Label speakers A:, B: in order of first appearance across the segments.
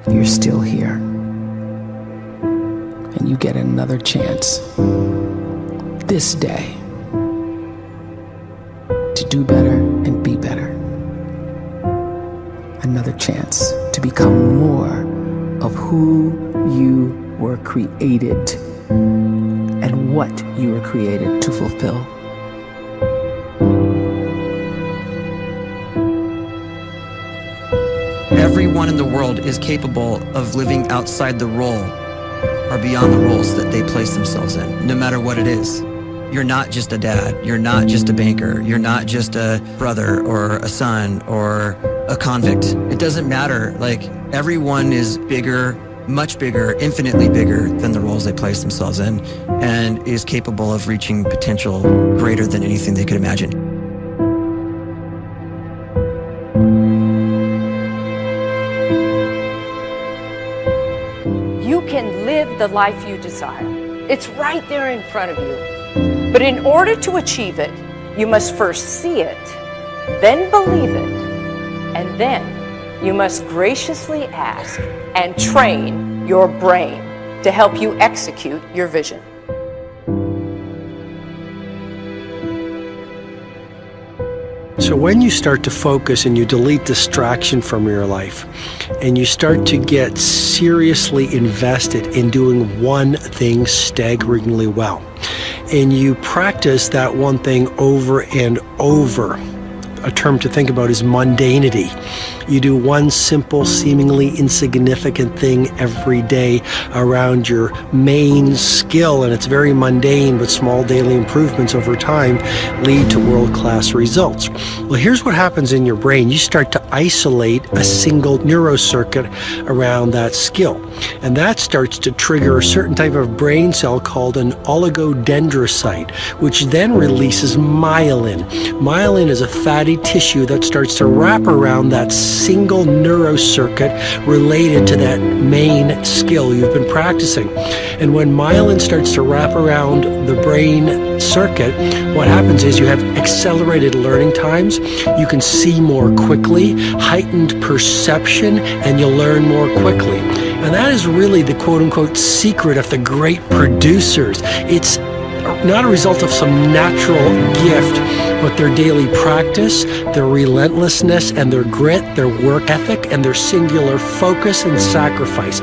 A: you're still here. And you get another chance this day to do better and be better. Another chance to become more of who you were created and what you were created to fulfill.
B: Everyone in the world is capable of living outside the role or beyond the roles that they place themselves in, no matter what it is. You're not just a dad, you're not just a banker, you're not just a brother or a son or a convict. It doesn't matter. Like, everyone is bigger, much bigger, infinitely bigger than the roles they place themselves in, and is capable of reaching potential greater than anything they could imagine.
C: You can live the life you desire. It's right there in front of you. But in order to achieve it, you must first see it, then believe it, and then you must graciously ask and train your brain to help you execute your vision.
D: So when you start to focus and you delete distraction from your life, and you start to get seriously invested in doing one thing staggeringly well, and you practice that one thing over and over, a term to think about is mundanity. You do one simple, seemingly insignificant thing every day around your main skill, and it's very mundane, but small daily improvements over time lead to world-class results. Well, here's what happens in your brain. You start to isolate a single neurocircuit around that skill, and that starts to trigger a certain type of brain cell called an oligodendrocyte, which then releases myelin. Myelin is a fatty tissue that starts to wrap around that single neurocircuit related to that main skill you've been practicing. And when myelin starts to wrap around the brain circuit, what happens is you have accelerated learning times, you can see more quickly, heightened perception, and you'll learn more quickly. And that is really the quote-unquote secret of the great producers. It's not a result of some natural gift, but their daily practice, their relentlessness and their grit, their work ethic, and their singular focus and sacrifice.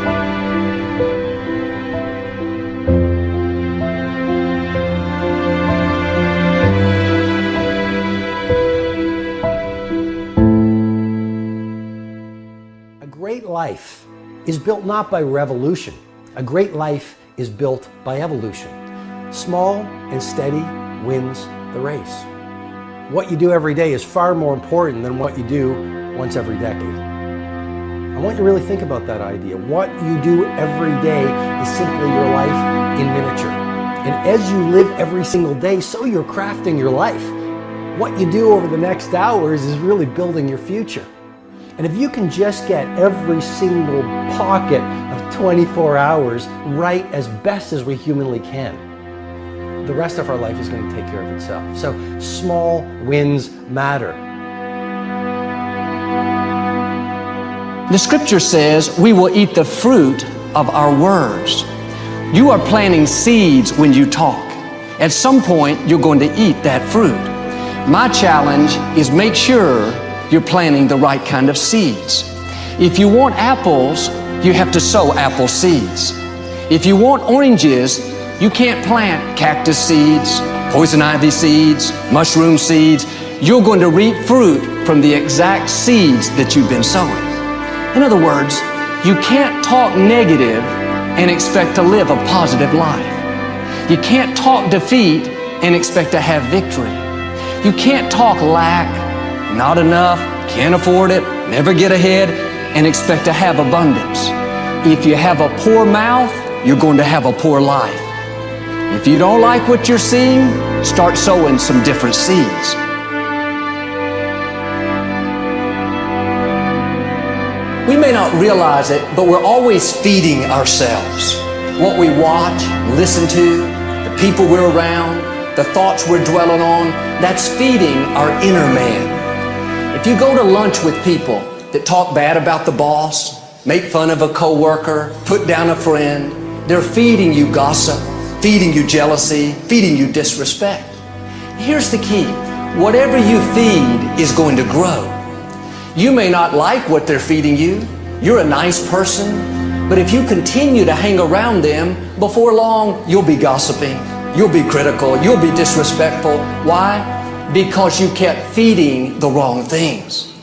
D: A great life is built not by revolution. A great life is built by evolution. Small and steady wins the race. What you do every day is far more important than what you do once every decade. I want you to really think about that idea. What you do every day is simply your life in miniature. And as you live every single day, so you're crafting your life. What you do over the next hours is really building your future. And if you can just get every single pocket of 24 hours right as best as we humanly can, the rest of our life is going to take care of itself. So small wins matter.
E: The scripture says we will eat the fruit of our words. You are planting seeds when you talk. At some point, you're going to eat that fruit. My challenge is make sure you're planting the right kind of seeds. If you want apples, you have to sow apple seeds. If you want oranges, you can't plant cactus seeds, poison ivy seeds, mushroom seeds. You're going to reap fruit from the exact seeds that you've been sowing. In other words, you can't talk negative and expect to live a positive life. You can't talk defeat and expect to have victory. You can't talk lack, not enough, can't afford it, never get ahead, and expect to have abundance. If you have a poor mouth, you're going to have a poor life. If you don't like what you're seeing, start sowing some different seeds. We may not realize it, but we're always feeding ourselves. What we watch, listen to, the people we're around, the thoughts we're dwelling on, that's feeding our inner man. If you go to lunch with people that talk bad about the boss, make fun of a coworker, put down a friend. They're feeding you gossip, feeding you jealousy, feeding you disrespect. Here's the key. Whatever you feed is going to grow. You may not like what they're feeding you. You're a nice person. But if you continue to hang around them, before long, you'll be gossiping. You'll be critical. You'll be disrespectful. Why? Because you kept feeding the wrong things.